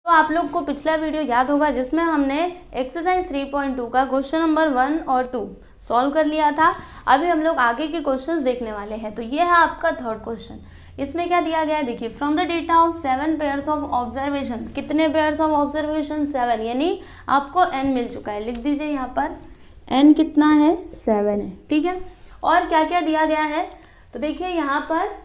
तो आप लोग को पिछला वीडियो याद होगा जिसमें हमने एक्सरसाइज 3.2 का क्वेश्चन नंबर 1 और 2 सॉल्व कर लिया था। अभी हम लोग आगे के क्वेश्चंस देखने वाले हैं। तो ये है आपका थर्ड क्वेश्चन। इसमें क्या दिया गया है देखिए, from the data of 7 pairs of observation. कितने पेयर्स ऑफ ऑब्जर्वेशन? 7, यानी आपको n मिल चुका है। लिख दीजिए यहाँ पर n कितना है? 7 है। ठीक है, और क्या क्या दिया गया है तो देखिए यहाँ पर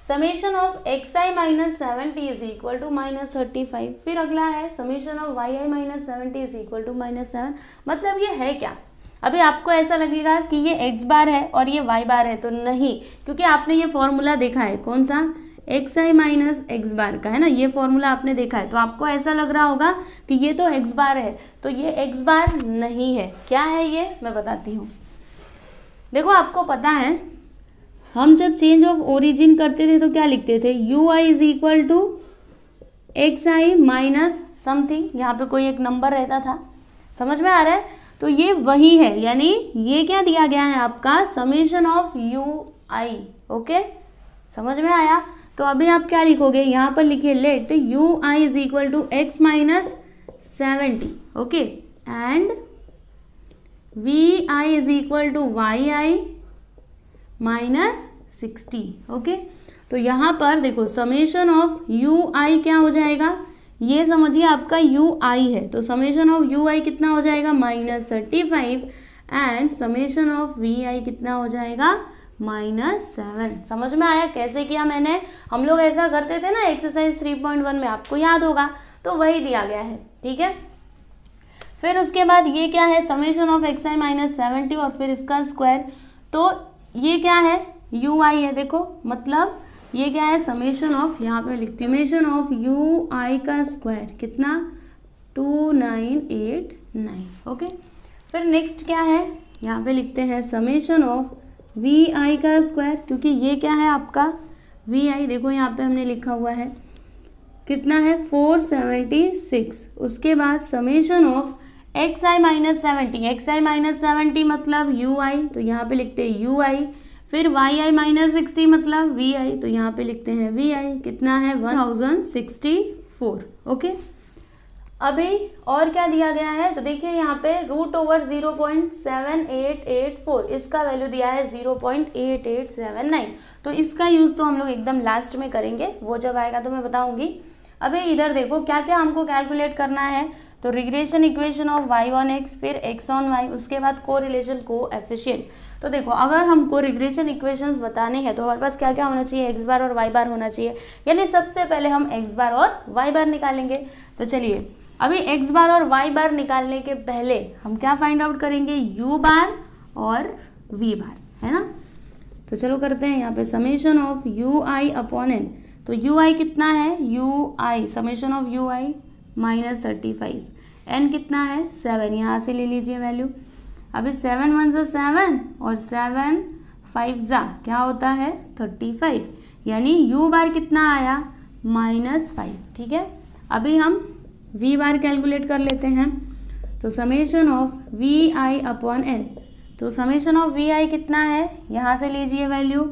summation of xi minus 70 is equal to minus 35। फिर अगला है summation of yi minus 70 is equal to minus 7। मतलब ये है क्या? अभी आपको ऐसा लगेगा कि ये x बार है और ये y बार है, तो नहीं, क्योंकि आपने ये फॉर्मूला देखा है। कौन सा? xi माइनस x बार का है ना, ये फॉर्मूला आपने देखा है। तो आपको ऐसा लग रहा होगा कि ये तो x बार है, तो ये x बार नहीं है। क्या है ये, मैं बताती हूँ। देखो आपको पता है, हम जब चेंज ऑफ ओरिजिन करते थे तो क्या लिखते थे? U I is equal to X I minus something, यहाँ पे कोई एक नंबर रहता था। समझ में आ रहा है? तो ये वही है, यानी ये क्या दिया गया है आपका? Summation of U I. Okay, समझ में आया? तो अभी आप क्या लिखोगे? यहाँ पर लिखिए let U I is equal to X minus 70। Okay, and V I is equal to Y I minus 60। Okay, तो यहाँ पर देखो समेशन ऑफ यू आई क्या हो जाएगा? ये समझिए आपका यू आई है, तो समेशन ऑफ यू आई कितना हो जाएगा? Minus 35। And summation of V I कितना हो जाएगा? माइनस 7। समझ में आया कैसे किया मैंने? हम लोग ऐसा करते थे ना एक्सरसाइज 3.1 में, आपको याद होगा। तो वही दिया गया है। ठीक है, फिर उसके बाद ये क्या है? Summation of x I minus 70 और फिर इसका स्क्वायर। तो ये क्या है? यू आई है। देखो मतलब ये क्या है? समेशन ऑफ, यहाँ पे लिखती हूँ, समेशन ऑफ यू आई का स्क्वायर कितना? 2989। ओके, फिर नेक्स्ट क्या है? यहाँ पे लिखते हैं समेशन ऑफ वी आई का स्क्वायर, क्योंकि ये क्या है आपका? वी आई। देखो यहाँ पे हमने लिखा हुआ है कितना है? 476। उसके बाद summation of x I minus 70। X I minus 70 मतलब यू आई, तो यहाँ पे लिखते हैं यू आई। फिर वाई आई माइनस 60 मतलब वी आई, तो यहाँ पे लिखते हैं वी आई। कितना है? 1064। ओके, अभी और क्या दिया गया है तो देखिए यहाँ पे रूट ओवर 0.7884, इसका वैल्यू दिया है 0.8879। तो इसका यूज़ तो हम लोग एकदम लास्ट में करेंगे, वो जब आएगा तो मैं बताऊंगी। अभी इधर देखो क्या क्या हमको कैलकुलेट करना है। तो regression equation of y on x, फिर x ऑन y, उसके बाद कोरिलेशन कोएफिशिएंट। तो देखो अगर हमको रिग्रेशन इक्वेशंस बताने हैं तो हमारे पास क्या क्या होना चाहिए? x बार और y बार होना चाहिए, यानी सबसे पहले हम x बार और y बार निकालेंगे। तो चलिए अभी x बार और y बार निकालने के पहले हम क्या फाइंड आउट करेंगे? u बार और v बार, है ना। तो चलो करते हैं यहाँ पे summation of U I upon N. तो यू आई कितना है? U I summation of U I minus 35। N कितना है? 7। यहाँ से ले लीजिए वैल्यू। अभी 7 1 ज़ा 7 और 7 5 ज़ा क्या होता है? 35, यानी यू बार कितना आया? -5। ठीक है, अभी हम वी बार कैलकुलेट कर लेते हैं। तो summation of V I upon N. तो समेशन ऑफ वी आई कितना है? यहाँ से लीजिए वैल्यू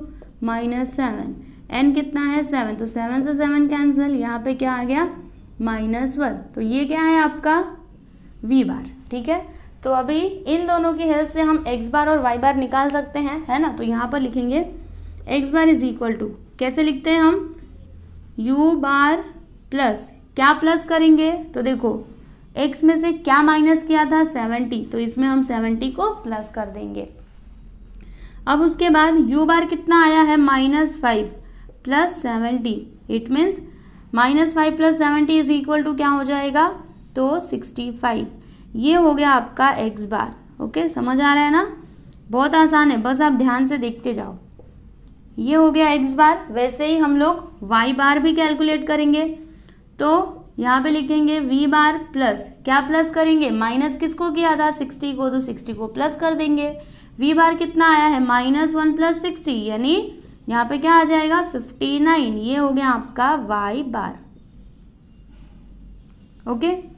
-7। एन कितना है? 7, तो 7 से 7 कैंसिल, यहाँ पे क्या आ गया? -1। तो ये क्या है आपका? वी बार। ठीक है, तो अभी इन दोनों की हेल्प से हम x बार और y बार निकाल सकते हैं, है ना। तो यहाँ पर लिखेंगे x bar is equal to, कैसे लिखते हैं हम? u बार प्लस, क्या प्लस करेंगे? तो देखो x में से क्या माइनस किया था? 70, तो इसमें हम 70 को प्लस कर देंगे। अब उसके बाद u बार कितना आया है? -5 plus 70। It means -5 plus 70 is equal to क्या हो जाएगा? तो 65। ये हो गया आपका x बार। ओके, समझ आ रहा है ना? बहुत आसान है, बस आप ध्यान से देखते जाओ। ये हो गया x बार। वैसे ही हम लोग y बार भी कैलकुलेट करेंगे। तो यहाँ पे लिखेंगे v बार प्लस, क्या प्लस करेंगे? माइनस किसको किया था? 60 को, तो 60 को प्लस कर देंगे। v बार कितना आया है? -1 प्लस 60, यानी यहाँ पे क्या आ जाएगा? 59। ये हो गया आपका y बार। ओके,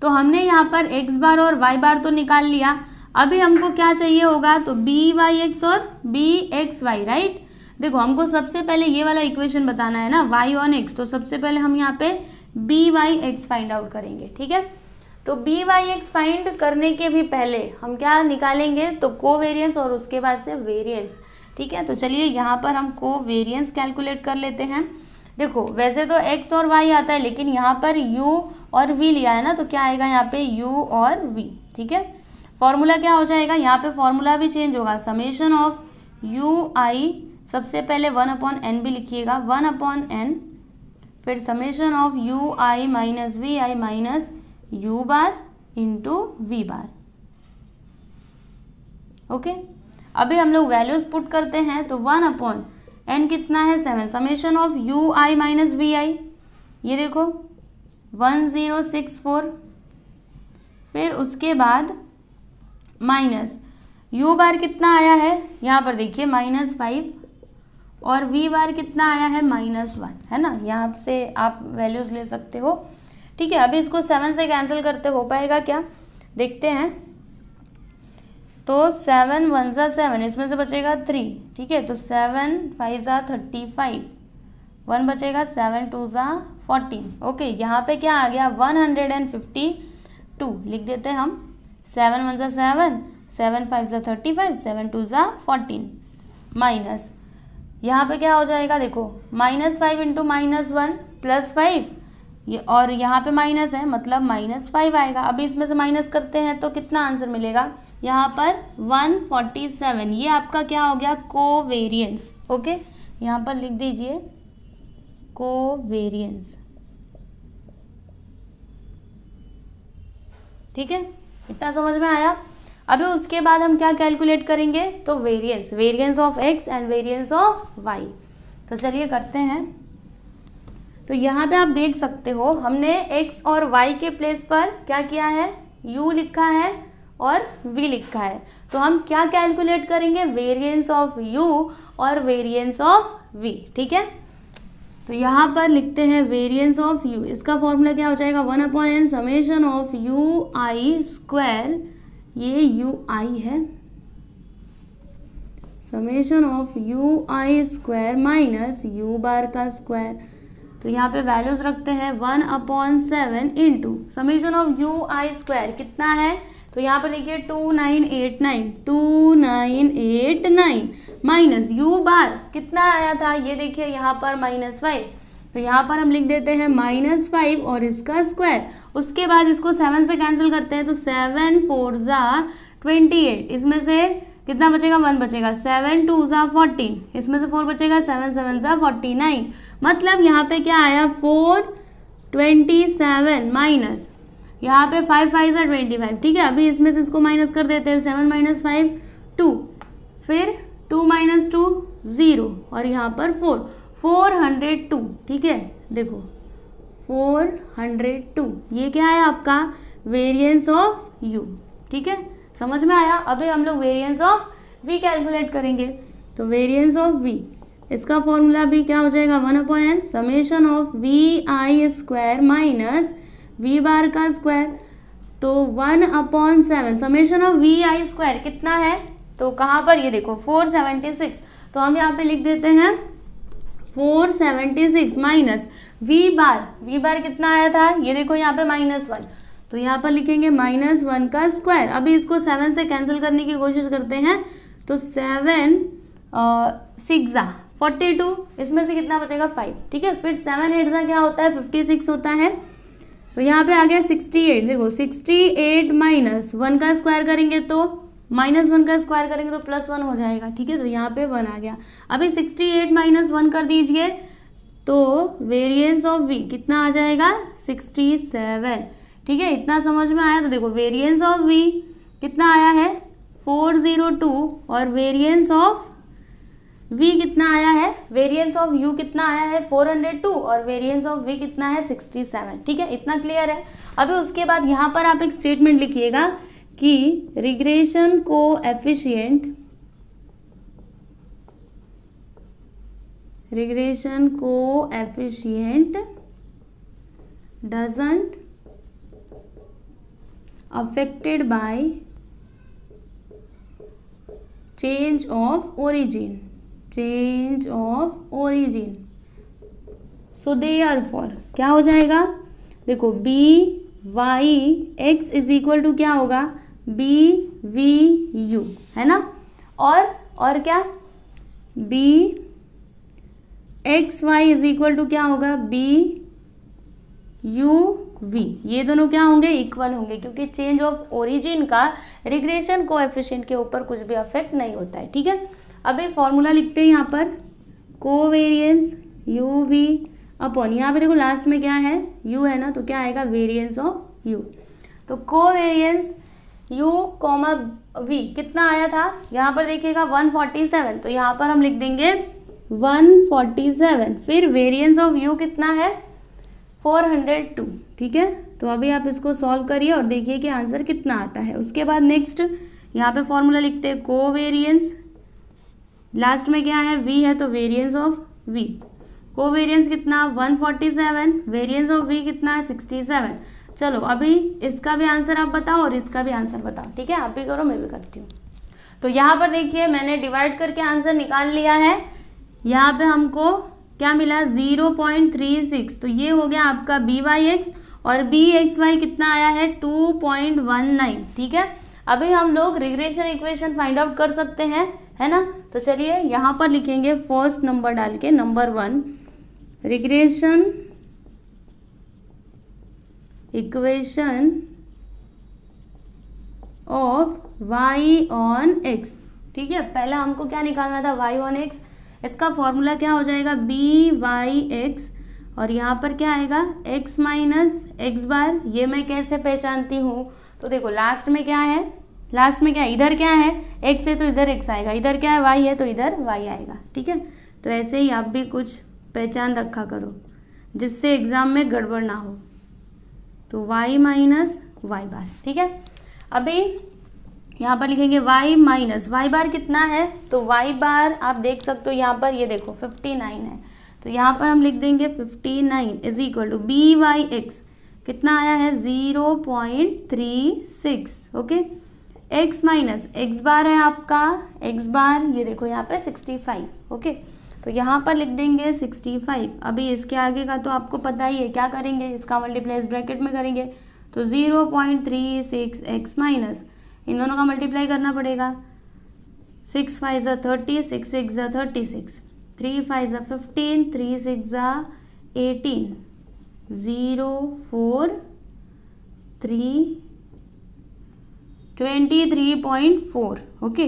तो हमने यहाँ पर x बार और y बार तो निकाल लिया। अभी हमको क्या चाहिए होगा? तो बी वाई एक्स और बी एक्स वाई, राइट। देखो हमको सबसे पहले ये वाला इक्वेशन बताना है ना, y ऑन x। तो सबसे पहले हम यहाँ पे B Y X find out करेंगे। ठीक है, तो बी वाई एक्स फाइंड करने के भी पहले हम क्या निकालेंगे, तो कोवेरियंस और उसके बाद से वेरिएंस। ठीक है, तो चलिए यहाँ पर हम कोवेरियंस कैलकुलेट कर लेते हैं। देखो वैसे तो x और y आता है, लेकिन यहाँ पर u और v लिया है ना, तो क्या आएगा यहाँ पे u और v। ठीक है, फॉर्मूला क्या हो जाएगा, यहाँ पे फॉर्मूला भी चेंज होगा, समेशन ऑफ u i, सबसे पहले 1/n भी लिखिएगा, 1/n, फिर summation of u i minus V I minus u bar into V bar. Okay, अभी हम लोग वैल्यूज पुट करते हैं, तो 1/n कितना है 7, summation of u i minus V I, ये देखो 1064, फिर उसके बाद माइनस u बार कितना आया है यहाँ पर देखिए -5, और v बार कितना आया है -1, है ना, यहाँ से आप वैल्यूज ले सकते हो। ठीक है, अभी इसको 7 से कैंसिल करते हो पाएगा क्या, देखते हैं। तो 7 1 ज़ा 7, इसमें से बचेगा 3। ठीक है, तो 7 5 ज़ा 35, 1 बचेगा, 7 2 ज़ा 14। ओके, यहाँ पे क्या आ गया 152 लिख देते हैं हम, 7 1 ज़ा 7, 7 5 ज़ा 35, 7 2 ज़ा 14, माइनस यहाँ पे क्या हो जाएगा, देखो -5 इंटू -1 +5, ये और यहाँ पे माइनस है मतलब -5 आएगा। अभी इसमें से माइनस करते हैं तो कितना आंसर मिलेगा, यहाँ पर 147। ये आपका क्या हो गया, कोवेरियंस। ओके, यहाँ पर लिख दीजिए कोवेरियंस। ठीक है, इतना समझ में आया। अभी उसके बाद हम क्या कैलकुलेट करेंगे, तो variance, variance of x and variance of y। तो चलिए करते हैं। तो यहाँ पे आप देख सकते हो हमने x और y के प्लेस पर क्या किया है, u लिखा है और v लिखा है। तो हम क्या कैलकुलेट करेंगे, वेरिएंस ऑफ u और वेरिएंस ऑफ v। ठीक है, तो यहाँ पर लिखते हैं वेरिएंस ऑफ u, इसका फॉर्मूला क्या हो जाएगा 1/n summation of u i square, ये u i है, summation of u i square minus u बार का स्क्वायर। तो यहाँ पे वैल्यूज रखते हैं 1/7 into summation of u i square कितना है, तो यहाँ पर देखिए 2989 माइनस u बार कितना आया था, ये देखिए यहाँ पर -5, तो यहाँ पर हम लिख देते हैं -5 और इसका स्क्वायर। उसके बाद इसको 7 से कैंसिल करते हैं, तो 7 4 ज़ा 28, इसमें से कितना बचेगा 1 बचेगा, 7 2 ज़ा 14, इसमें से 4 बचेगा, 7 7 ज़ा 49, मतलब यहाँ पे क्या आया 427 माइनस यहाँ पे 5 5 ज़ा 25। ठीक है, अभी इसमें से इसको माइनस कर देते हैं, 7 - 5 2, फिर 2 - 2 0, और यहाँ पर 402। ठीक है, देखो 402, ये क्या है आपका वेरिएंस ऑफ u। ठीक है, समझ में आया। अभी हम लोग वेरिएंस ऑफ v कैलकुलेट करेंगे। तो वेरिएंस ऑफ v, इसका फॉर्मूला भी क्या हो जाएगा 1/n summation of V I square minus v bar का स्क्वायर। तो 1/7 summation of V I square कितना है, तो कहाँ पर, ये देखो 476, तो हम यहाँ पे लिख देते हैं 476 माइनस v बार कितना आया था, ये देखो यहाँ पे -1, तो यहाँ पर लिखेंगे -1 का स्क्वायर। अभी इसको 7 से कैंसिल करने की कोशिश करते हैं, तो 7 6 ज़ा 42, इसमें से कितना बचेगा 5। ठीक है, फिर 7 8 ज़ा क्या होता है 56 होता है, तो यहाँ पे आ गया 68। देखो 68 माइनस 1 का स्क्वायर करेंगे तो -1 का स्क्वायर करेंगे तो +1 हो जाएगा। ठीक है, तो यहाँ पे 1 आ गया। अभी 68 - 1 कर दीजिए, तो वेरिएंस ऑफ v कितना आ जाएगा 67। ठीक है, इतना समझ में आया। तो देखो वेरिएंस ऑफ v कितना आया है 402, और वेरिएंस ऑफ v कितना आया है, वेरिएंस ऑफ u कितना आया है 402, और वेरिएंस ऑफ v कितना है 67। ठीक है, इतना क्लियर है। अभी उसके बाद यहाँ पर आप एक स्टेटमेंट लिखिएगा कि regression coefficient doesn't affected by change of origin, so therefore क्या हो जाएगा, देखो B Y X is equal to क्या होगा, बी वी यू, है ना। और क्या, B X Y is equal to क्या होगा, बी यू वी। ये दोनों क्या होंगे, इक्वल होंगे, क्योंकि चेंज ऑफ ओरिजिन का रिग्रेशन कोएफिशिएंट के ऊपर कुछ भी अफेक्ट नहीं होता है, ठीक है। अब एक फॉर्मूला लिखते हैं यहाँ पर, कोवेरियंस यू वी अपॉन, यहाँ पे देखो लास्ट में क्या है, यू है ना, तो क्या आएगा, वेरिएंस ऑफ यू। तो कोवेरियंस यू कॉमा वी कितना आया था, यहाँ पर देखिएगा 147, तो यहाँ पर हम लिख देंगे 147। फिर वेरिएंस ऑफ यू कितना है, 402, ठीक है। तो अभी आप इसको सॉल्व करिए और देखिए कि आंसर कितना आता है। उसके बाद नेक्स्ट यहाँ पे फॉर्मूला लिखते हैं, कोवेरियंस, लास्ट में क्या है, वी है, तो वेरिएंस ऑफ वी। कोवेरियंस कितना 147, वेरिएंस ऑफ वी कितना है 67। चलो अभी इसका भी आंसर आप बताओ और इसका भी आंसर बताओ, ठीक है। आप भी करो, मैं भी करती हूँ। तो यहाँ पर देखिए मैंने डिवाइड करके आंसर निकाल लिया है। यहाँ पे हमको क्या मिला, 0.36, तो ये हो गया आपका बी वाई एक्स, और बी एक्स वाई कितना आया है 2.19, ठीक है। अभी हम लोग रिग्रेशन इक्वेशन फाइंड आउट कर सकते हैं, है ना। तो चलिए यहाँ पर लिखेंगे फर्स्ट नंबर डाल के, number 1 regression equation of y on x, ठीक है। पहला हमको क्या निकालना था, y ऑन x। इसका फॉर्मूला क्या हो जाएगा, बी वाई एक्स, और यहाँ पर क्या आएगा, x माइनस एक्स बार। ये मैं कैसे पहचानती हूँ, तो देखो लास्ट में क्या है, लास्ट में क्या है, इधर क्या है, x है तो इधर x आएगा, इधर क्या है, y है तो इधर y आएगा, ठीक है। तो ऐसे ही आप भी कुछ पहचान रखा करो जिससे एग्जाम में गड़बड़ ना हो। तो y माइनस वाई बार, ठीक है। अभी यहाँ पर लिखेंगे y माइनस वाई बार कितना है, तो y बार आप देख सकते हो यहाँ पर, ये देखो 59 है, तो यहाँ पर हम लिख देंगे 59 is equal to B Y X कितना आया है 0.36, okay. x minus X bar है आपका, x बार ये देखो यहाँ पे 65, ओके। तो यहाँ पर लिख देंगे 65। अभी इसके आगे का तो आपको पता ही है, क्या करेंगे, इसका मल्टीप्लाई इस ब्रैकेट में करेंगे, तो 0.36 x माइनस, इन दोनों का मल्टीप्लाई करना पड़ेगा, 6 5 ज़ा 30, 6 6 ज़ा 36, 3 5 ज़ा 15, 3 6 ज़ा 18, 0 4 3 23.4, ओके।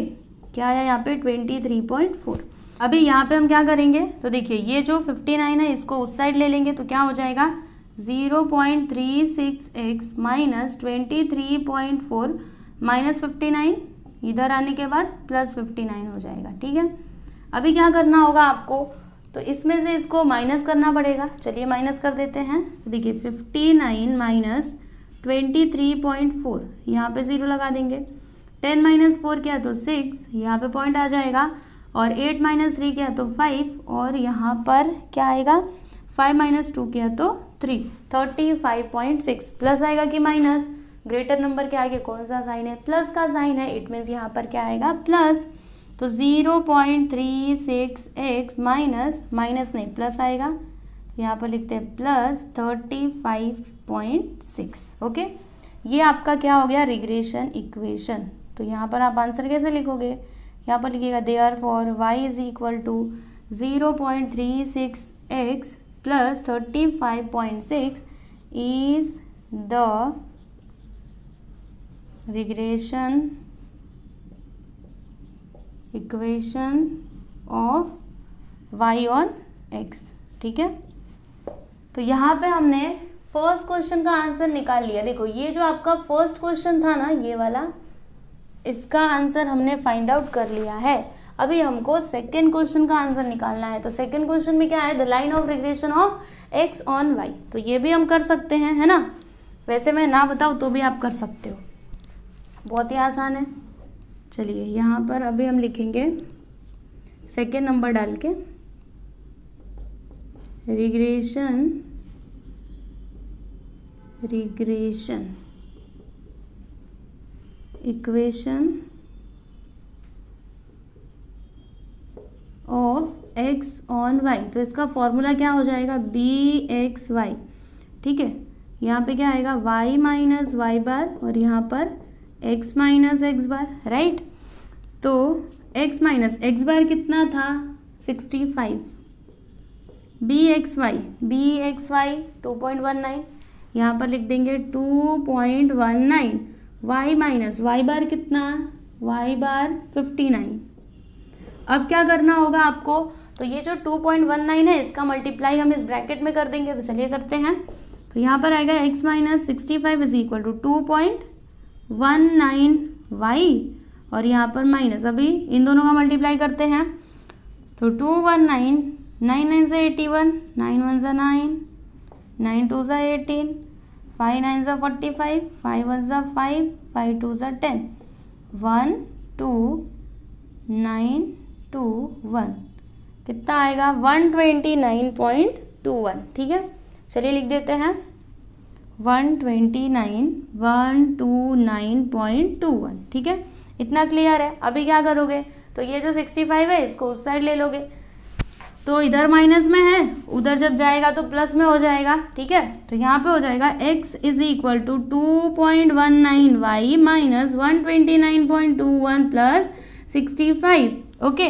क्या आया यहाँ पे 23.4। अभी यहाँ पे हम क्या करेंगे, तो देखिए ये जो 59 है इसको उस साइड ले लेंगे, तो क्या हो जाएगा 0.36x माइनस 23.4 माइनस 59, इधर आने के बाद प्लस 59 हो जाएगा, ठीक है। अभी क्या करना होगा आपको, तो इसमें से इसको माइनस करना पड़ेगा। चलिए माइनस कर देते हैं। तो देखिए 59 माइनस 23.4, यहाँ पे 0 लगा देंगे, 10 माइनस 4 किया तो 6, यहाँ पे पॉइंट आ जाएगा, और 8 माइनस 3 किया तो 5, और यहाँ पर क्या आएगा 5 माइनस 2 किया तो 3, 35.6। प्लस आएगा कि माइनस, ग्रेटर नंबर के आगे कौन सा साइन है, प्लस का साइन है, इट मीन्स यहाँ पर क्या आएगा प्लस। तो 0.36x माइनस, माइनस नहीं प्लस आएगा, तो यहाँ पर लिखते हैं प्लस 35.6, ओके। ये आपका क्या हो गया, रिग्रेशन इक्वेशन। तो यहाँ पर आप आंसर कैसे लिखोगे, यहाँ पर लिखिएगा therefore y is equal to 0.36x plus 35.6 is the regression equation of y on x, ठीक है। तो यहाँ पे हमने फर्स्ट क्वेश्चन का आंसर निकाल लिया। देखो ये जो आपका फर्स्ट क्वेश्चन था ना, ये वाला, इसका आंसर हमने फाइंड आउट कर लिया है। अभी हमको सेकेंड क्वेश्चन का आंसर निकालना है। तो सेकेंड क्वेश्चन में क्या है, the line of regression of x on y। तो ये भी हम कर सकते हैं, है ना। वैसे मैं ना बताऊँ तो भी आप कर सकते हो, बहुत ही आसान है। चलिए यहाँ पर अभी हम लिखेंगे सेकेंड नंबर डाल के, regression equation of x on y। तो इसका फॉर्मूला क्या हो जाएगा, bxy, ठीक है। यहाँ पे क्या आएगा y माइनस वाई बार और यहाँ पर x माइनस एक्स बार, राइट। तो x माइनस एक्स बार कितना था 65, bxy 2.19, यहाँ पर लिख देंगे 2.19, y माइनस वाई बार कितना, y बार 59। अब क्या करना होगा आपको, तो ये जो 2.19 है इसका मल्टीप्लाई हम इस ब्रैकेट में कर देंगे, तो चलिए करते हैं। तो यहाँ पर आएगा x minus 65 is equal to 2.19y और यहाँ पर माइनस, अभी इन दोनों का मल्टीप्लाई करते हैं। तो 219, 9 9 से 81, 9 1 से 9, 9 2 से 18, 5 9 से 45, 5 1 से 5, 5 2 से 10, 1 2 9 2 1, कितना आएगा 129.21, ठीक है। चलिए लिख देते हैं 129.21, ठीक है। इतना क्लियर है। अभी क्या करोगे, तो ये जो 65 है इसको उस साइड ले लोगे, तो इधर माइनस में है, उधर जब जाएगा तो प्लस में हो जाएगा, ठीक है। तो यहाँ पे हो जाएगा x is equal to 2.19y minus 129.21 plus 65, okay.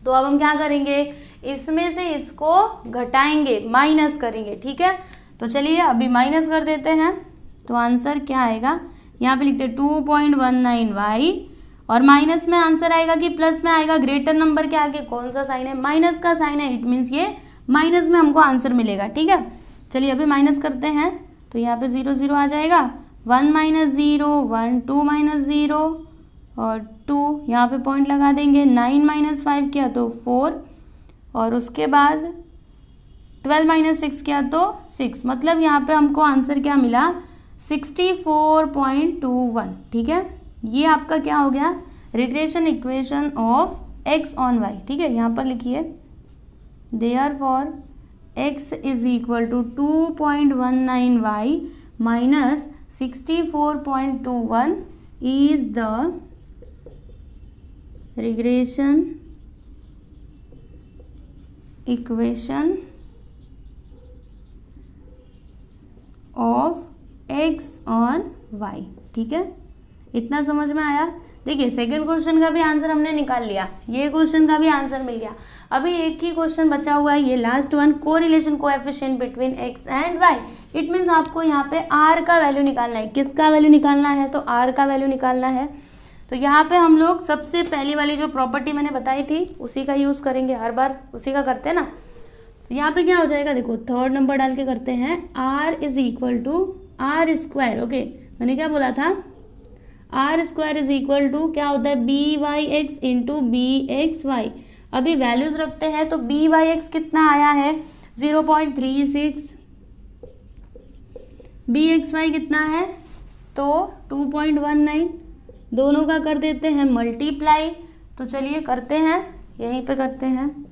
तो अब हम क्या करेंगे, इसमें से इसको घटाएंगे, माइनस करेंगे, ठीक है। तो चलिए अभी माइनस कर देते हैं, तो आंसर क्या आएगा, यहाँ पे लिखते हैं 2.19y और माइनस में आंसर आएगा कि प्लस में आएगा, ग्रेटर नंबर के आगे कौन सा साइन है, माइनस का साइन है, इट मीन्स ये माइनस में हमको आंसर मिलेगा, ठीक है। चलिए अभी माइनस करते हैं, तो यहाँ पे 0 0 आ जाएगा, 1 माइनस 0 1, 2 माइनस 0 और 2, यहाँ पे पॉइंट लगा देंगे। 9 माइनस 5 किया तो 4 और उसके बाद 12 माइनस 6 किया तो 6, मतलब यहाँ पे हमको आंसर क्या मिला 64.21, ठीक है। ये आपका क्या हो गया, regression equation of x on y, ठीक है। यहाँ पर लिखिए therefore x is equal to 2.19y minus 64.21 is the regression equation of x on y, ठीक है। इतना समझ में आया। देखिए सेकंड क्वेश्चन का भी आंसर हमने निकाल लिया, ये क्वेश्चन का भी आंसर मिल गया। अभी एक ही क्वेश्चन बचा हुआ है, ये last one, correlation coefficient between x and y। It means आपको यहाँ पे r का वैल्यू निकालना है। किसका वैल्यू निकालना है, तो r का वैल्यू निकालना है। तो यहाँ पे हम लोग सबसे पहली वाली जो प्रॉपर्टी मैंने बताई थी उसी का यूज़ करेंगे, हर बार उसी का करते हैं ना। तो यहाँ पे क्या हो जाएगा, देखो थर्ड नंबर डाल के करते हैं, r is equal to R square, okay. मैंने क्या बोला था, R square is equal to क्या होता है, B Y X into B X Y. अभी वैल्यूज रखते हैं, तो बी वाई एक्स कितना आया है 0.36, बी एक्स वाई कितना है तो 2.19, दोनों का कर देते हैं मल्टीप्लाई। तो चलिए करते हैं, यहीं पे करते हैं,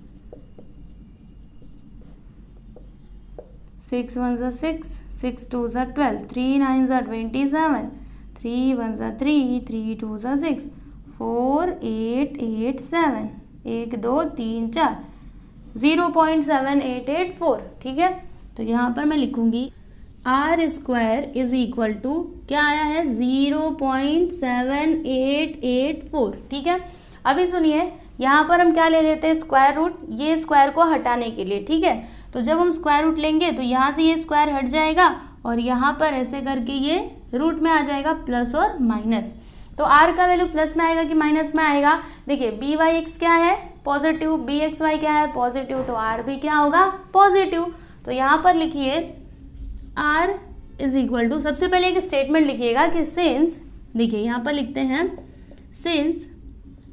6 1 ज़ा 6, 6 2 ज़ा 12, 3 9 ज़ा 27, 3 1 ज़ा 3, 3 2 ज़ा 6, 4 8 8 7, 1 2 3 4, 0.7884, ठीक है। तो यहाँ पर मैं लिखूंगी R square is equal to क्या आया है 0.7884, ठीक है। अभी सुनिए, यहाँ पर हम क्या ले लेते हैं, स्क्वायर रूट, ये स्क्वायर को हटाने के लिए, ठीक है। तो जब हम स्क्वायर रूट लेंगे तो यहाँ से ये स्क्वायर हट जाएगा और यहाँ पर ऐसे करके ये रूट में आ जाएगा प्लस और माइनस। तो r का वैल्यू प्लस में आएगा कि माइनस में आएगा, देखिए बी वाई एक्स क्या है पॉजिटिव, बी एक्स वाई क्या है पॉजिटिव, तो r भी क्या होगा पॉजिटिव। तो यहाँ पर लिखिए r इज इक्वल टू, सबसे पहले एक स्टेटमेंट लिखिएगा कि सिंस, देखिए यहाँ पर लिखते हैं since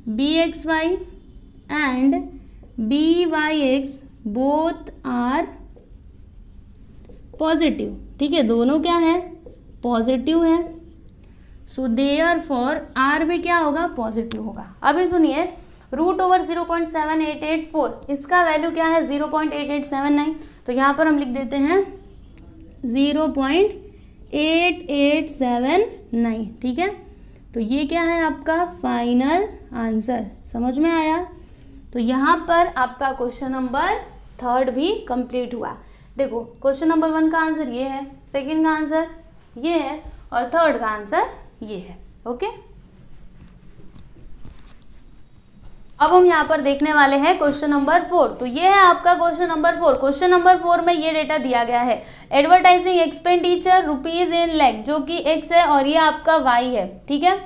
B X Y and B Y X both are positive, ठीक है, दोनों क्या है पॉजिटिव है। सो देयरफॉर आर भी क्या होगा पॉजिटिव होगा। अभी सुनिए, रूट ओवर 0.7884, इसका वैल्यू क्या है 0.8879, तो यहाँ पर हम लिख देते हैं 0.8879, ठीक है। तो ये क्या है आपका फाइनल आंसर, समझ में आया। तो यहाँ पर आपका क्वेश्चन नंबर 3 भी कंप्लीट हुआ। देखो क्वेश्चन नंबर 1 का आंसर ये है, सेकंड का आंसर ये है और थर्ड का आंसर ये है। ओके, अब हम यहाँ पर देखने वाले हैं क्वेश्चन नंबर 4। तो ये है आपका क्वेश्चन नंबर 4। क्वेश्चन नंबर 4 में ये डेटा दिया गया है, advertising expenditure rupees in lakh, जो कि x है और ये आपका y है। ठीक है,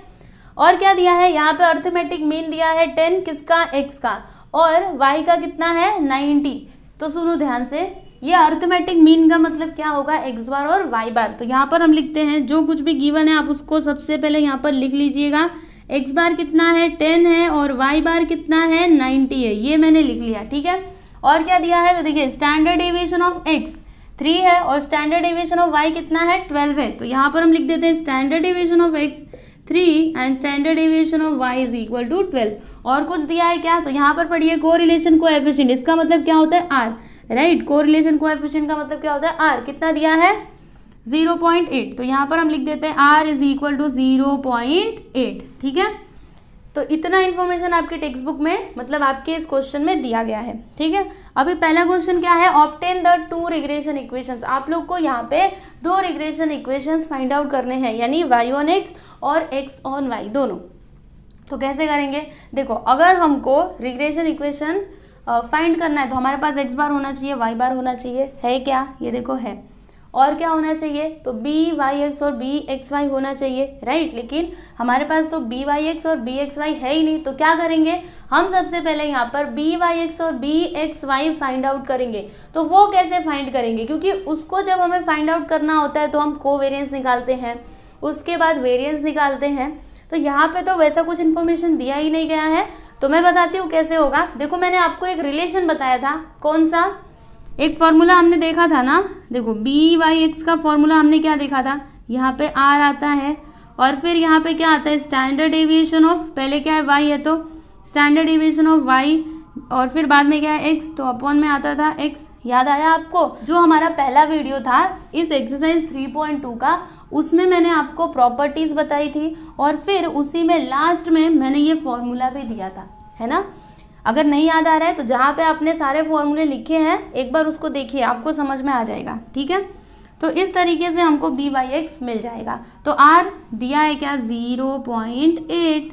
और क्या दिया है यहाँ पे, अर्थमेटिक मीन दिया है 10 किसका, x का, और y का कितना है 90। तो सुनो ध्यान से, ये अर्थमेटिक मीन का मतलब क्या होगा, x बार और y बार। तो यहाँ पर हम लिखते हैं जो कुछ भी गिवन है आप उसको सबसे पहले यहाँ पर लिख लीजिएगा। x बार कितना है 10 है और y बार कितना है 90 है, ये मैंने लिख लिया। ठीक है, और क्या दिया है, तो देखिए स्टैंडर्ड डेविएशन ऑफ x 3 है और स्टैंडर्ड डेविएशन ऑफ y कितना है 12 है। तो यहाँ पर हम लिख देते हैं standard deviation of x 3 and standard deviation of y is equal to 12। और कुछ दिया है क्या, तो यहाँ पर पढ़िए कोरिलेशन कोएफिशिएंट, इसका मतलब क्या होता है r, राइट। कोरिलेशन कोएफिशिएंट का मतलब क्या होता है r, कितना दिया है 0.8। तो यहाँ पर हम लिख देते हैं r इज इक्वल टू 0.8। ठीक है, तो इतना इन्फॉर्मेशन आपके टेक्स्ट बुक में मतलब आपके इस क्वेश्चन में दिया गया है। ठीक है, अभी पहला क्वेश्चन क्या है, ऑब्टेन द 2 रिग्रेशन इक्वेशंस। आप लोग को यहाँ पे 2 रिग्रेशन इक्वेशंस फाइंड आउट करने हैं, यानी y ऑन x और x ऑन y दोनों। तो कैसे करेंगे, देखो अगर हमको रिग्रेशन इक्वेशन फाइंड करना है तो हमारे पास x बार होना चाहिए, y बार होना चाहिए, है क्या, ये देखो है, और क्या होना चाहिए, तो बी वाई एक्स और बी एक्स वाई होना चाहिए, राइट। लेकिन हमारे पास तो बी वाई एक्स और बी एक्स वाई है ही नहीं। तो क्या करेंगे, हम सबसे पहले यहाँ पर बी वाई एक्स और B X Y find out करेंगे। तो वो कैसे फाइंड करेंगे, क्योंकि उसको जब हमें फाइंड आउट करना होता है तो हम कोवेरियंस निकालते हैं, उसके बाद वेरियंस निकालते हैं। तो यहाँ पे तो वैसा कुछ इन्फॉर्मेशन दिया ही नहीं गया है, तो मैं बताती हूँ कैसे होगा। देखो मैंने आपको एक रिलेशन बताया था, कौन सा, एक फॉर्मूला हमने देखा था ना, देखो बी वाई एक्स का फॉर्मूला हमने क्या देखा था, यहाँ पे आर आता है और फिर यहाँ पे क्या आता है स्टैंडर्ड डेविएशन ऑफ, पहले क्या है वाई है तो स्टैंडर्ड डेविएशन ऑफ वाई, और फिर बाद में क्या है एक्स, तो अपॉन में आता था एक्स। याद आया आपको, जो हमारा पहला वीडियो था इस एक्सरसाइज 3.2 का, उसमें मैंने आपको प्रॉपर्टीज बताई थी और फिर उसी में लास्ट में मैंने ये फॉर्मूला भी दिया था, है ना। अगर नहीं याद आ रहा है तो जहाँ पे आपने सारे फॉर्मूले लिखे हैं एक बार उसको देखिए, आपको समझ में आ जाएगा। ठीक है, तो इस तरीके से हमको बी वाई एक्स मिल जाएगा। तो आर दिया है क्या 0.8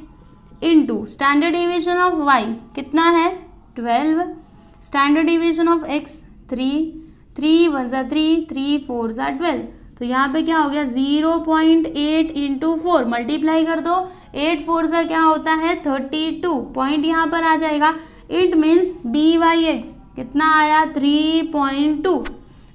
into standard deviation of Y कितना है 12, स्टैंडर्ड डेविएशन ऑफ एक्स 3 1 ज़ा 3 3 4 ज़ा 12। तो यहाँ पे क्या हो गया 0.8 इंटू 4 मल्टीप्लाई कर दो, 8 4 सा क्या होता है 32, पॉइंट यहाँ पर आ जाएगा। It means B Y X कितना आया 3.2।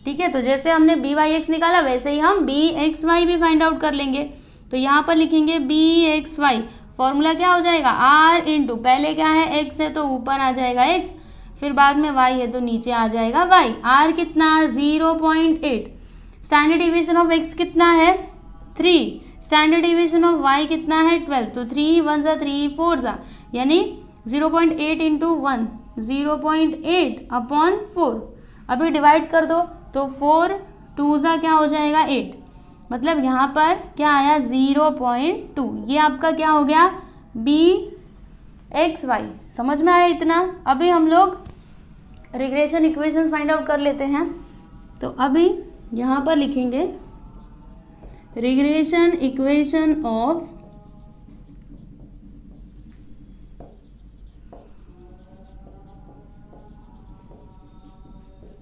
ठीक है, तो जैसे हमने बी वाई एक्स निकाला वैसे ही हम बी एक्स वाई भी फाइंड आउट कर लेंगे। तो यहाँ पर लिखेंगे बी एक्स वाई, फॉर्मूला क्या हो जाएगा आर इंटू, पहले क्या है एक्स है तो ऊपर आ जाएगा एक्स, फिर बाद में वाई है तो नीचे आ जाएगा वाई। आर कितना 0.8, स्टैंडर्ड डेविएशन ऑफ एक्स कितना है 3, स्टैंडर्ड डेविएशन ऑफ वाई कितना है 12। तो 3 1 ज़ा 3 4 ज़ा, यानी 0.8 इंटू 1 0.8 अपॉन 4। अभी डिवाइड कर दो तो 4 2 ज़ा क्या हो जाएगा 8, मतलब यहाँ पर क्या आया 0.2। ये आपका क्या हो गया बी एक्स वाई। समझ में आया इतना। अभी हम लोग रिग्रेशन इक्वेशंस फाइंड आउट कर लेते हैं। तो अभी यहाँ पर लिखेंगे regression equation of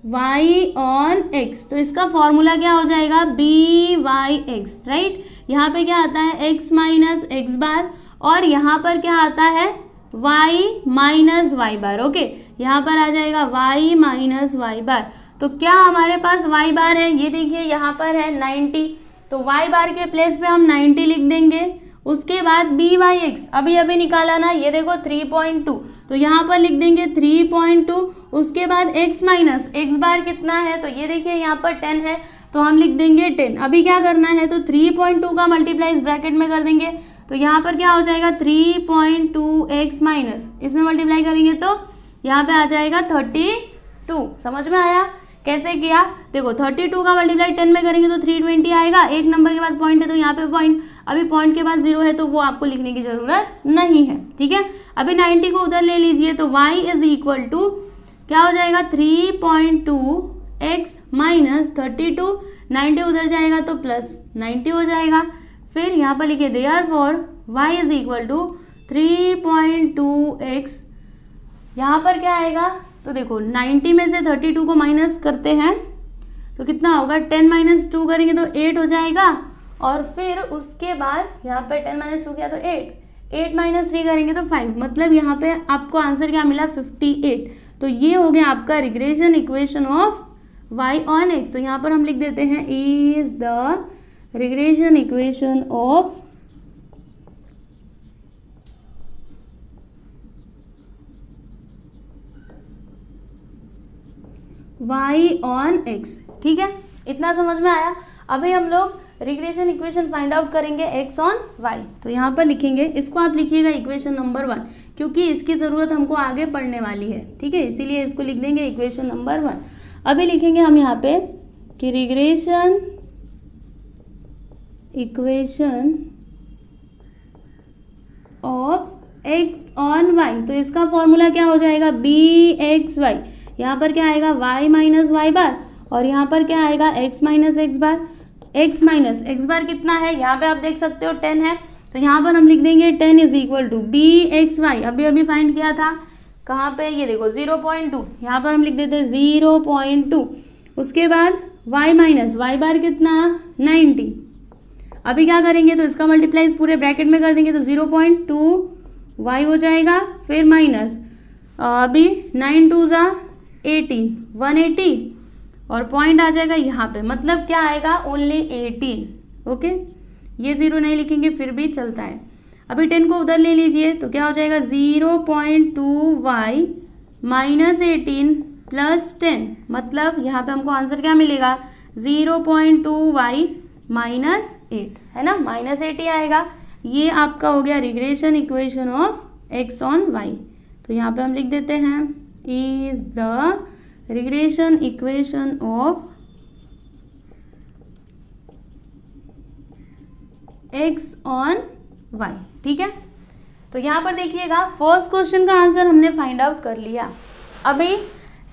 y on x। तो इसका फॉर्मूला क्या हो जाएगा बी वाई एक्स, राइट। यहाँ पे क्या आता है x माइनस एक्स बार और यहाँ पर क्या आता है y माइनस वाई बार। ओके, यहाँ पर आ जाएगा y माइनस वाई बार। तो क्या हमारे पास y बार है, ये देखिए यहाँ पर है 90, तो y बार के प्लेस पे हम 90 लिख देंगे। उसके बाद बी वाई एक्स अभी अभी निकाला ना, ये देखो 3.2, तो यहाँ पर लिख देंगे 3.2। उसके बाद x माइनस एक्स बार कितना है, तो ये देखिए यहाँ पर 10 है तो हम लिख देंगे 10। अभी क्या करना है तो 3.2 का मल्टीप्लाई इस ब्रैकेट में कर देंगे, तो यहाँ पर क्या हो जाएगा 3.2x माइनस, इसमें मल्टीप्लाई करेंगे तो यहाँ पे आ जाएगा 32। समझ में आया कैसे किया, देखो 32 का मल्टीप्लाई 10 में करेंगे तो 320 आएगा। एक नंबर के बाद पॉइंट है तो यहाँ पे पॉइंट, अभी पॉइंट के बाद 0 है तो वो आपको लिखने की जरूरत नहीं है। ठीक है, अभी 90 को उधर ले लीजिए तो y इज इक्वल टू क्या हो जाएगा 3.2x माइनस 32 90 उधर जाएगा तो प्लस 90 हो जाएगा। फिर यहाँ पर लिखिए therefore y is equal to 3.2x। यहाँ पर क्या आएगा, तो देखो 90 में से 32 को माइनस करते हैं तो कितना होगा, 10 माइनस 2 करेंगे तो 8 हो जाएगा। और फिर उसके बाद यहाँ पे 10 माइनस 2 किया तो 8 माइनस 3 करेंगे तो 5, मतलब यहाँ पे आपको आंसर क्या मिला 58। तो ये हो गया आपका regression equation of y on x। तो यहाँ पर हम लिख देते हैं is the regression equation of y on x। ठीक है, इतना समझ में आया। अभी हम लोग रिग्रेशन इक्वेशन फाइंड आउट करेंगे x ऑन y। तो यहाँ पर लिखेंगे, इसको आप लिखिएगा इक्वेशन नंबर 1, क्योंकि इसकी ज़रूरत हमको आगे पढ़ने वाली है। ठीक है, इसीलिए इसको लिख देंगे इक्वेशन नंबर 1। अभी लिखेंगे हम यहाँ पे कि regression equation of x on y। तो इसका फॉर्मूला क्या हो जाएगा, bxy। यहाँ पर क्या आएगा y माइनस वाई बार, और यहाँ पर क्या आएगा x माइनस एक्स बार। x माइनस एक्स बार कितना है, यहाँ पे आप देख सकते हो 10 है, तो यहाँ पर हम लिख देंगे 10 इज इक्वल टू bxy। अभी अभी फाइंड किया था कहाँ पे, ये देखो 0.2, यहाँ पर हम लिख देते हैं 0.2। उसके बाद y माइनस वाई बार कितना 90। अभी क्या करेंगे, तो इसका मल्टीप्लाई पूरे ब्रैकेट में कर देंगे तो 0.2 y हो जाएगा। फिर माइनस अभी 9 2 जा 18 180, और पॉइंट आ जाएगा यहाँ पे, मतलब क्या आएगा ओनली 18। ओके, ये 0 नहीं लिखेंगे फिर भी चलता है। अभी 10 को उधर ले लीजिए तो क्या हो जाएगा 0.2y माइनस 18 प्लस 10, मतलब यहाँ पे हमको आंसर क्या मिलेगा 0.2y माइनस 8, है ना, माइनस 8 ही आएगा। ये आपका हो गया regression equation of x on y। तो यहाँ पे हम लिख देते हैं is the regression equation of x on y। ठीक है, तो यहाँ पर देखिएगा फर्स्ट क्वेश्चन का आंसर हमने फाइंड आउट कर लिया। अभी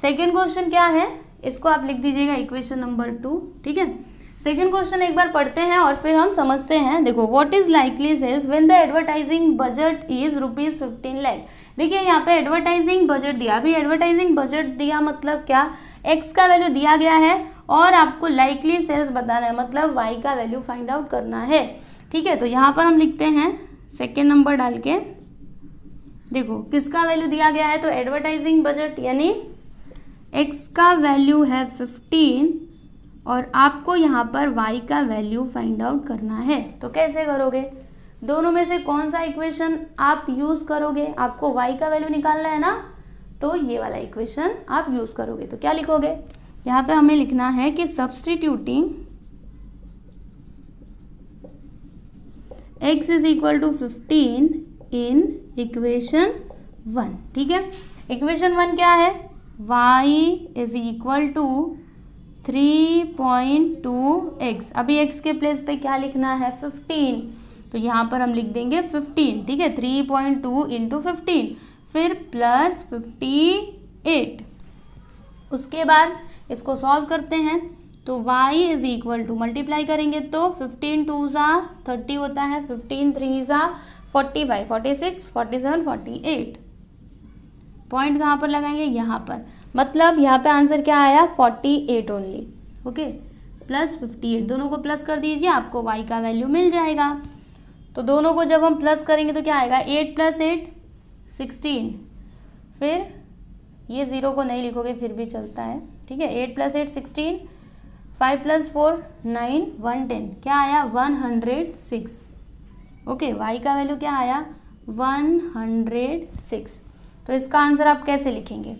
सेकंड क्वेश्चन क्या है, इसको आप लिख दीजिएगा इक्वेशन नंबर 2। ठीक है, सेकंड क्वेश्चन एक बार पढ़ते हैं और फिर हम समझते हैं। देखो, what is likely sales when the advertising budget is ₹15 lakh. देखिए यहाँ पे एडवर्टाइजिंग बजट दिया, अभी एडवर्टाइजिंग बजट दिया मतलब क्या, एक्स का वैल्यू दिया गया है और आपको लाइकली सेल्स बताना है, मतलब वाई का वैल्यू फाइंड आउट करना है। ठीक है, तो यहाँ पर हम लिखते हैं सेकेंड नंबर डाल के, देखो किसका वैल्यू दिया गया है, तो एडवर्टाइजिंग बजट यानी एक्स का वैल्यू है 15 और आपको यहाँ पर y का वैल्यू फाइंड आउट करना है। तो कैसे करोगे, दोनों में से कौन सा इक्वेशन आप यूज करोगे, आपको y का वैल्यू निकालना है ना, तो ये वाला इक्वेशन आप यूज करोगे। तो क्या लिखोगे, यहाँ पे हमें लिखना है कि substituting x is equal to 15 in equation 1। ठीक है, इक्वेशन 1 क्या है, y is equal to 3.2x। अभी x के प्लेस पे क्या लिखना है 15, तो यहाँ पर हम लिख देंगे 15। ठीक है, 3.2 इंटू 15, फिर प्लस 58। उसके बाद इसको सॉल्व करते हैं तो y is equal to multiply करेंगे तो 15 2 ज़ा 30 होता है, 15 3 ज़ा 45 46 47 48। पॉइंट कहाँ पर लगाएंगे, यहाँ पर, मतलब यहाँ पे आंसर क्या आया 48 ओनली। ओके, प्लस 58, दोनों को प्लस कर दीजिए, आपको y का वैल्यू मिल जाएगा। तो दोनों को जब हम प्लस करेंगे तो क्या आएगा 8 + 8 16, फिर ये 0 को नहीं लिखोगे फिर भी चलता है। ठीक है, 8 + 8 16, 5 + 4 9 110, क्या आया 106। ओके, y का वैल्यू क्या आया 106। तो इसका आंसर आप कैसे लिखेंगे,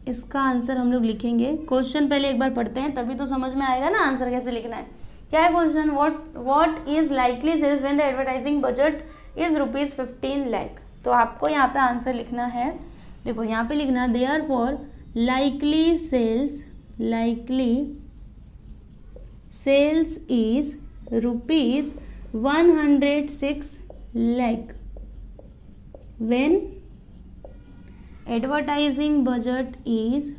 इसका आंसर हम लोग लिखेंगे, क्वेश्चन पहले एक बार पढ़ते हैं तभी तो समझ में आएगा ना आंसर कैसे लिखना है। क्या है question, what is likely sales when the advertising budget is ₹15 lakh. तो आपको यहाँ पे आंसर लिखना है, देखो यहाँ पे लिखना therefore likely sales is ₹106 lakh when advertising budget is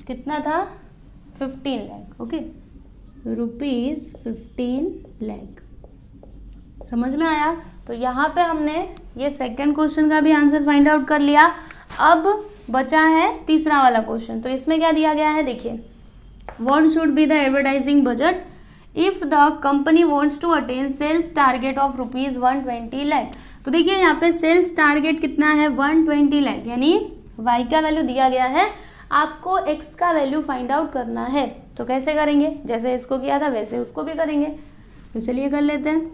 कितना था 15 लाख, ओके, रुपीज 15 लाख। समझ में आया? तो यहाँ पे हमने ये सेकंड क्वेश्चन का भी आंसर फाइंड आउट कर लिया। अब बचा है तीसरा वाला क्वेश्चन। तो इसमें क्या दिया गया है, देखिए, what should be the advertising budget if the company wants to attain sales target of rupees 120 lakh. तो देखिए यहाँ पे सेल्स टारगेट कितना है 120 लाख, यानी y का वैल्यू दिया गया है, आपको x का वैल्यू फाइंड आउट करना है। तो कैसे करेंगे, जैसे इसको किया था वैसे उसको भी करेंगे। तो चलिए कर लेते हैं।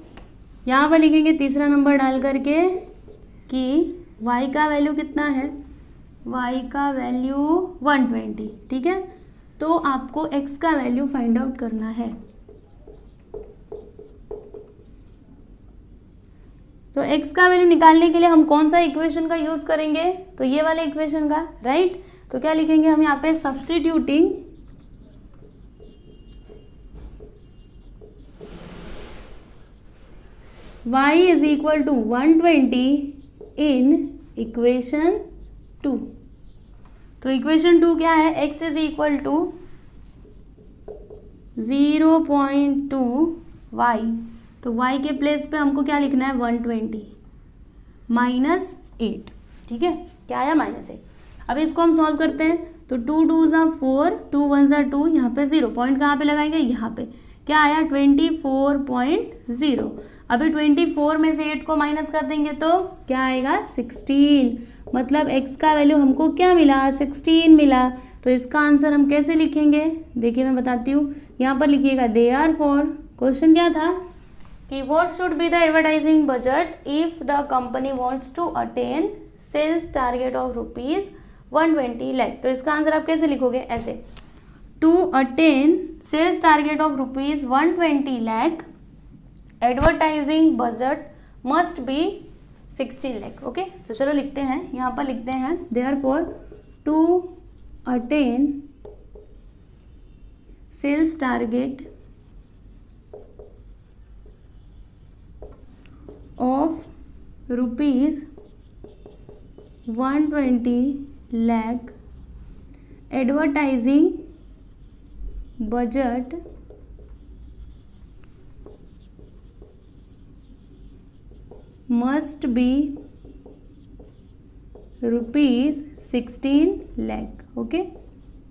यहाँ पर लिखेंगे तीसरा नंबर डाल करके कि y का वैल्यू कितना है, y का वैल्यू 120, ठीक है। तो आपको x का वैल्यू फाइंड आउट करना है। तो x का वैल्यू निकालने के लिए हम कौन सा इक्वेशन का यूज करेंगे, तो ये वाले इक्वेशन का, राइट। तो क्या लिखेंगे हम यहाँ पे, substituting y is equal to 120 in equation 2। तो इक्वेशन 2 क्या है, x is equal to 0.2 y। तो y के प्लेस पे हमको क्या लिखना है 120 माइनस 8, ठीक है, क्या आया -8। अब इसको हम सॉल्व करते हैं। तो 2 2 ज़ा 4, 2 1 ज़ा 2, यहाँ पे 0 पॉइंट कहाँ पे लगाएंगे, यहाँ पे। क्या आया 24.0। अभी 24 में से 8 को माइनस कर देंगे तो क्या आएगा 16। मतलब x का वैल्यू हमको क्या मिला 16 मिला। तो इसका आंसर हम कैसे लिखेंगे, देखिए मैं बताती हूँ। यहाँ पर लिखिएगा देयरफॉर, क्वेश्चन क्या था कि what should be the advertising budget if the company wants to attain sales target of rupees 120 lakh. तो इसका आंसर आप कैसे लिखोगे, ऐसे, to attain sales target of rupees 120 lakh advertising budget must be 16 lakh, okay. तो चलो लिखते हैं, यहाँ पर लिखते हैं therefore to attain sales target of rupees 120 lakh advertising budget must be rupees 16 lakh, okay.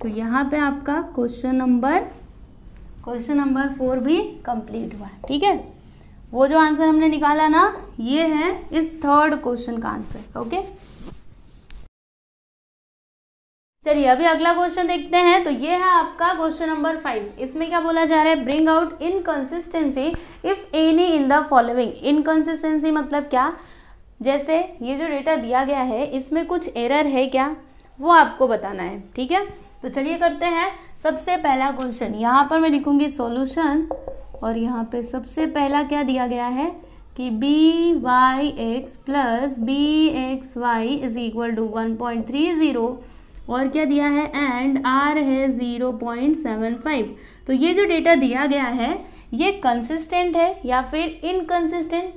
तो यहाँ पे आपका क्वेश्चन नंबर 4 भी कंप्लीट हुआ, ठीक है। वो जो आंसर हमने निकाला ना, ये है इस थर्ड क्वेश्चन का आंसर, ओके। चलिए अभी अगला क्वेश्चन देखते हैं। तो ये है आपका क्वेश्चन नंबर 5। इसमें क्या बोला जा रहा है, bring out inconsistency if any in the following. Inconsistency मतलब क्या, जैसे ये जो डेटा दिया गया है इसमें कुछ एरर है क्या, वो आपको बताना है, ठीक है। तो चलिए करते हैं। सबसे पहला क्वेश्चन, यहाँ पर मैं लिखूंगी सॉल्यूशन, और यहाँ पे सबसे पहला क्या दिया गया है कि BYX plus BXY is equal to 1.30, और क्या दिया है, एंड R है 0.75। तो ये जो डेटा दिया गया है ये कंसिस्टेंट है या फिर इनकंसिस्टेंट।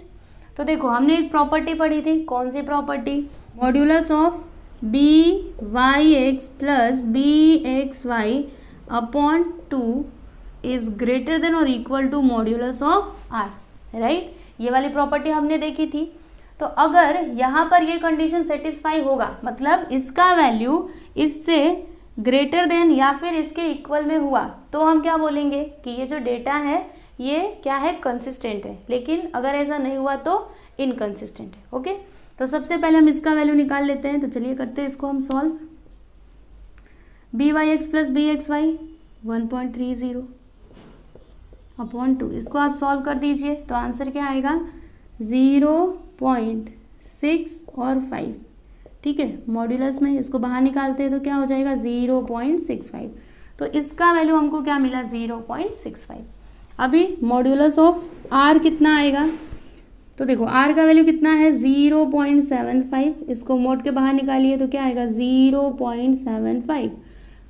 तो देखो हमने एक प्रॉपर्टी पढ़ी थी, कौन सी property, modulus of BYX plus BXY upon 2 is greater than और equal to modulus of R, right. ये वाली प्रॉपर्टी हमने देखी थी। तो अगर यहाँ पर ये कंडीशन सेटिस्फाई होगा, मतलब इसका वैल्यू इससे ग्रेटर देन या फिर इसके इक्वल में हुआ, तो हम क्या बोलेंगे कि ये जो डेटा है ये क्या है, कंसिस्टेंट है। लेकिन अगर ऐसा नहीं हुआ तो इनकंसिस्टेंट है, ओके। तो सबसे पहले हम इसका वैल्यू निकाल लेते हैं। तो चलिए करते हैं इसको हम solve. BYX plus BXY 1.30 upon 2, इसको आप सॉल्व कर दीजिए। तो आंसर क्या आएगा 0.6 और 5, ठीक है। मॉड्यूलस में इसको बाहर निकालते हैं तो क्या हो जाएगा 0.65। तो इसका वैल्यू हमको क्या मिला 0.65। अभी मॉड्यूलस ऑफ R कितना आएगा, तो देखो R का वैल्यू कितना है 0.75, इसको मोड के बाहर निकालिए तो क्या आएगा 0.75।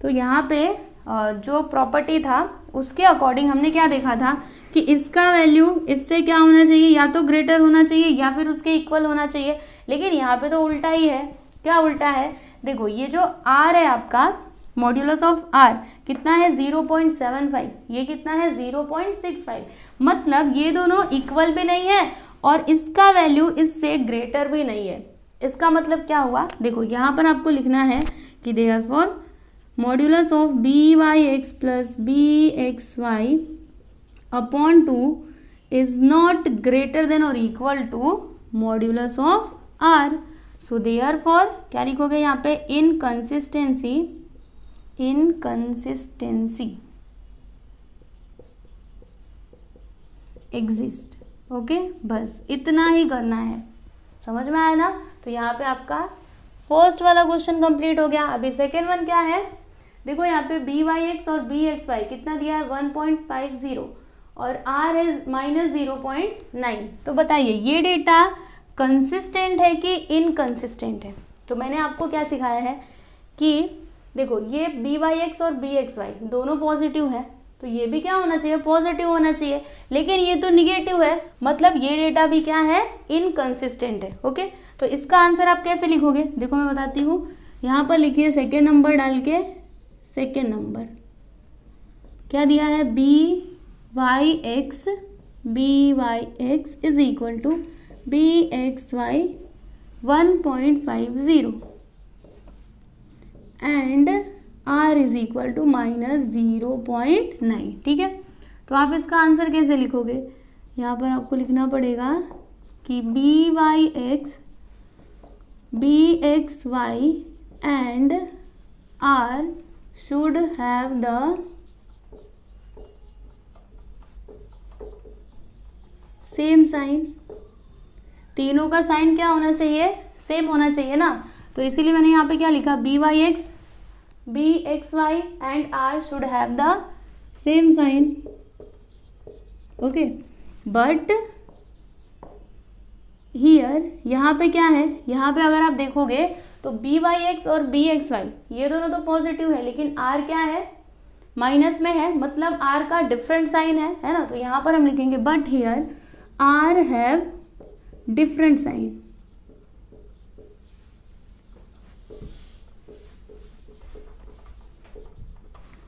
तो यहाँ पे जो प्रॉपर्टी था उसके अकॉर्डिंग हमने क्या देखा था कि इसका वैल्यू इससे क्या होना चाहिए, या तो ग्रेटर होना चाहिए या फिर उसके इक्वल होना चाहिए। लेकिन यहाँ पे तो उल्टा ही है। क्या उल्टा है, देखो ये जो R है आपका मॉड्यूलस ऑफ आर कितना है 0.75, ये कितना है 0.65, मतलब ये दोनों इक्वल भी नहीं है और इसका वैल्यू इससे ग्रेटर भी नहीं है। इसका मतलब क्या हुआ, देखो यहाँ पर आपको लिखना है कि therefore modulus of B Y X plus B X Y upon 2 is not greater than और equal to modulus of R. So therefore क्या लिखोगे यहाँ पे, इनकंसिस्टेंसी एग्जिस्ट। ओके, बस इतना ही करना है, समझ में आया ना। तो यहाँ पे आपका फर्स्ट वाला क्वेश्चन कंप्लीट हो गया। अभी सेकेंड वन क्या है, देखो यहाँ पे बी वाई एक्स और बी एक्स वाई कितना दिया है 1.50 और आर है -0.9। तो बताइए ये डेटा कंसिस्टेंट है कि इनकंसिस्टेंट है। तो मैंने आपको क्या सिखाया है कि देखो ये बी वाई एक्स और बी एक्स वाई दोनों पॉजिटिव है, तो ये भी क्या होना चाहिए, पॉजिटिव होना चाहिए, लेकिन ये तो निगेटिव है, मतलब ये डेटा भी क्या है, इनकंसिस्टेंट है। ओके, तो इसका आंसर आप कैसे लिखोगे, देखो मैं बताती हूँ। यहाँ पर लिखिए सेकेंड नंबर डाल के, सेकेंड नंबर क्या दिया है, B Y X is equal to B X Y 1.50 and r is equal to -0.9। ठीक है, तो आप इसका आंसर कैसे लिखोगे, यहाँ पर आपको लिखना पड़ेगा कि B X Y and r should have the same sign. तीनों का साइन क्या होना चाहिए, सेम होना चाहिए ना। तो इसीलिए मैंने यहाँ पे क्या लिखा, B X Y and R should have the same sign. Okay, but here यहाँ पे क्या है, यहाँ पे अगर आप देखोगे तो बी वाई एक्स और बी एक्स वाई ये दोनों तो पॉजिटिव है, लेकिन आर क्या है, माइनस में है, मतलब आर का डिफरेंट साइन है ना। तो यहाँ पर हम लिखेंगे but here R have different sign.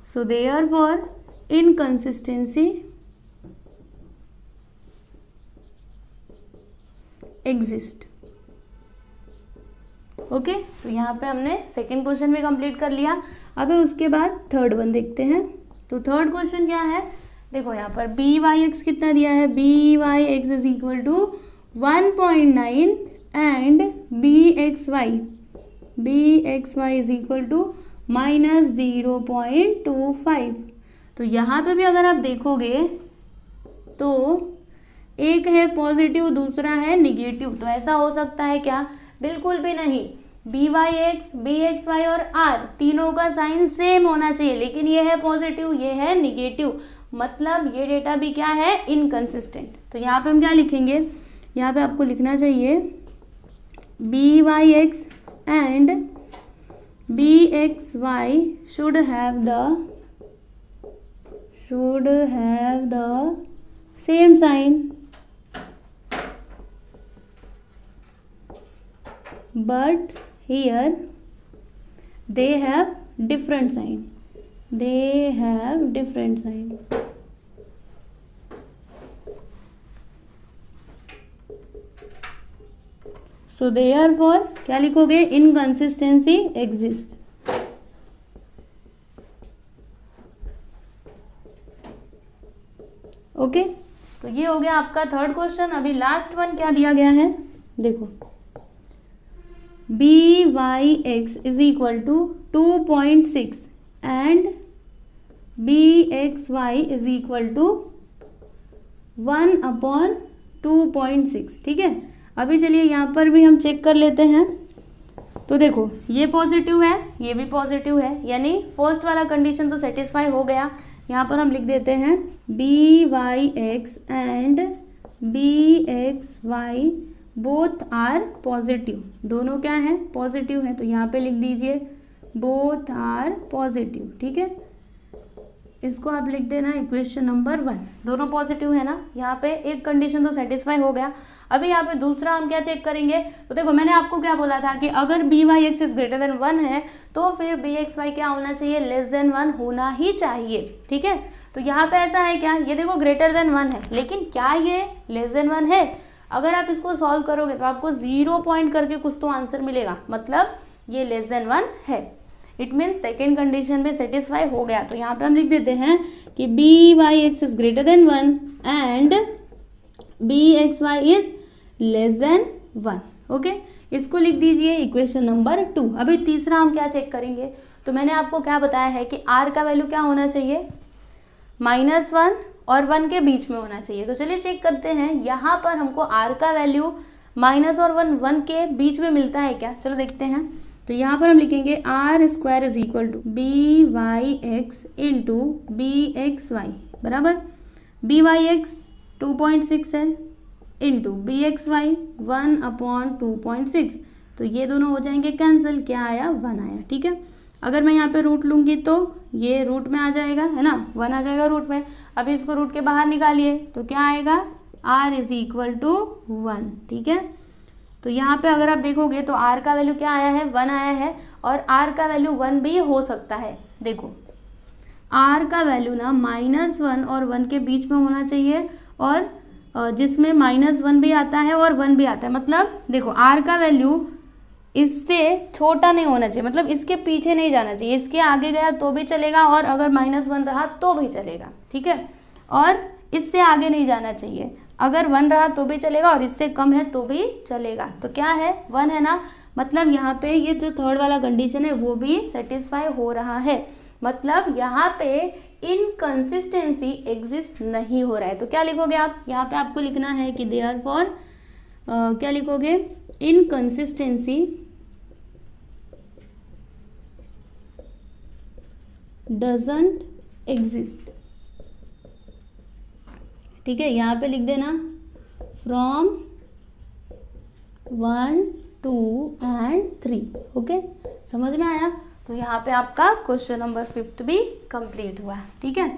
So therefore inconsistency exist। Okay, तो यहाँ पे हमने सेकेंड क्वेश्चन भी कंप्लीट कर लिया। अभी उसके बाद थर्ड वन देखते हैं। तो थर्ड क्वेश्चन क्या है, देखो यहाँ पर बी वाई एक्स कितना दिया है, B Y X is equal to 1.9 and B X Y is equal to -0.25। तो यहाँ पे भी अगर आप देखोगे तो एक है पॉजिटिव, दूसरा है निगेटिव। तो ऐसा हो सकता है क्या, बिल्कुल भी नहीं। बी एक्स वाई और आर तीनों का साइन सेम होना चाहिए, लेकिन ये है पॉजिटिव, ये है निगेटिव, मतलब ये डेटा भी क्या है, इनकंसिस्टेंट। तो यहाँ पे हम क्या लिखेंगे, यहाँ पे आपको लिखना चाहिए B Y X and B X Y should have the same sign, but here they have different sign, so therefore क्या लिखोगे, इनकंसिस्टेंसी एग्जिस्ट। ओके, तो ये हो गया आपका थर्ड क्वेश्चन। अभी लास्ट वन क्या दिया गया है, देखो B Y X is equal to 2.6 and B X Y is equal to 1/2.6। ठीक है, अभी चलिए यहाँ पर भी हम चेक कर लेते हैं। तो देखो ये पॉजिटिव है, ये भी पॉजिटिव है, यानी फर्स्ट वाला कंडीशन तो सेटिस्फाई हो गया। यहाँ पर हम लिख देते हैं B Y X and B X Y both are positive, दोनों क्या है, पॉजिटिव है। तो यहाँ पे लिख दीजिए बोथ आर पॉजिटिव। ठीक है, इसको आप लिख देना इक्वेशन नंबर 1, दोनों पॉजिटिव है ना। यहाँ पे एक कंडीशन तो सेटिस्फाई हो गया। अभी यहाँ पे दूसरा हम क्या चेक करेंगे, तो देखो मैंने आपको क्या बोला था कि अगर B Y X is greater than 1 है तो फिर बी एक्स वाई क्या होना चाहिए, लेस देन 1 होना ही चाहिए। ठीक है, तो यहाँ पे ऐसा है क्या, ये देखो ग्रेटर देन 1 है, लेकिन क्या ये लेस देन 1 है? अगर आप इसको सॉल्व करोगे तो आपको 0 पॉइंट करके कुछ तो आंसर मिलेगा, मतलब ये लेस देन 1 है। इट मीन्स सेकेंड कंडीशन भी सेटिस्फाई हो गया। तो यहाँ पे हम लिख देते हैं कि B Y X is greater than 1 and B X Y is less than 1। Okay, इसको लिख दीजिए इक्वेशन नंबर 2। अभी तीसरा हम क्या चेक करेंगे, तो मैंने आपको क्या बताया है कि आर का वैल्यू क्या होना चाहिए, -1 और 1 के बीच में होना चाहिए। तो चलिए चेक करते हैं, यहाँ पर हमको आर का वैल्यू माइनस और 1 के बीच में मिलता है क्या, चलो देखते हैं। तो यहाँ पर हम लिखेंगे R square is equal to B Y X into B X Y बराबर बी वाई एक्स 2.6 है इंटू बी एक्स वाई 1/2.6। तो ये दोनों हो जाएंगे कैंसिल, क्या आया 1 आया। ठीक है, अगर मैं यहाँ पे रूट लूँगी तो ये रूट में आ जाएगा, है ना, 1 आ जाएगा रूट में। अभी इसको रूट के बाहर निकालिए तो क्या आएगा, r इज इक्वल टू 1। ठीक है, तो यहाँ पे अगर आप देखोगे तो r का वैल्यू क्या आया है, 1 आया है, और r का वैल्यू 1 भी हो सकता है। देखो r का वैल्यू ना -1 और 1 के बीच में होना चाहिए, और जिसमें -1 भी आता है और 1 भी आता है, मतलब देखो r का वैल्यू इससे छोटा नहीं होना चाहिए, मतलब इसके पीछे नहीं जाना चाहिए, इसके आगे गया तो भी चलेगा और अगर -1 रहा तो भी चलेगा। ठीक है, और इससे आगे नहीं जाना चाहिए, अगर 1 रहा तो भी चलेगा और इससे कम है तो भी चलेगा। तो क्या है, 1 है ना, मतलब यहाँ पे ये जो थर्ड वाला कंडीशन है वो भी सेटिस्फाई हो रहा है, मतलब यहाँ पे इनकंसिस्टेंसी एग्जिस्ट नहीं हो रहा है। तो क्या लिखोगे आप, यहाँ पे आपको लिखना है कि देयरफॉर क्या लिखोगे, इनकंसिस्टेंसी डजंट एग्जिस्ट। ठीक है, यहाँ पे लिख देना फ्रॉम 1, 2 and 3। ओके, समझ में आया। तो यहाँ पे आपका क्वेश्चन नंबर 5 भी कंप्लीट हुआ। ठीक है,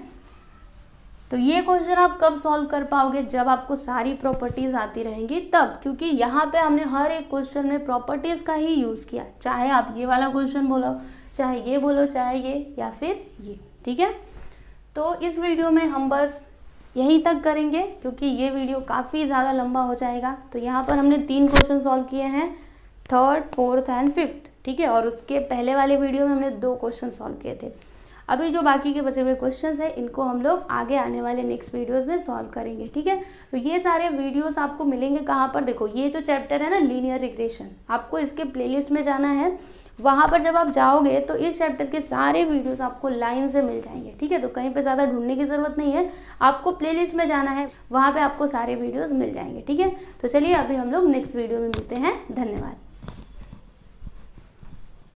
तो ये क्वेश्चन आप कब सॉल्व कर पाओगे, जब आपको सारी प्रॉपर्टीज आती रहेंगी तब, क्योंकि यहाँ पे हमने हर एक क्वेश्चन में प्रॉपर्टीज का ही यूज किया, चाहे आप ये वाला क्वेश्चन बोलो, चाहे ये बोलो, चाहे ये या फिर ये। ठीक है, तो इस वीडियो में हम बस यहीं तक करेंगे क्योंकि ये वीडियो काफ़ी ज़्यादा लंबा हो जाएगा। तो यहाँ पर हमने 3 क्वेश्चन सॉल्व किए हैं, 3rd, 4th एंड 5th। ठीक है, और उसके पहले वाले वीडियो में हमने 2 क्वेश्चन सॉल्व किए थे। अभी जो बाकी के बचे हुए क्वेश्चंस हैं इनको हम लोग आगे आने वाले नेक्स्ट वीडियोस में सॉल्व करेंगे। ठीक है, तो ये सारे वीडियोस आपको मिलेंगे कहाँ पर, देखो ये जो चैप्टर है ना लीनियर रिग्रेशन, आपको इसके प्लेलिस्ट में जाना है, वहाँ पर जब आप जाओगे तो इस चैप्टर के सारे वीडियोस आपको लाइन से मिल जाएंगे। ठीक है, तो कहीं पे ज़्यादा ढूंढने की ज़रूरत नहीं है, आपको प्लेलिस्ट में जाना है, वहाँ पे आपको सारे वीडियोस मिल जाएंगे। ठीक है, तो चलिए अभी हम लोग नेक्स्ट वीडियो में मिलते हैं। धन्यवाद।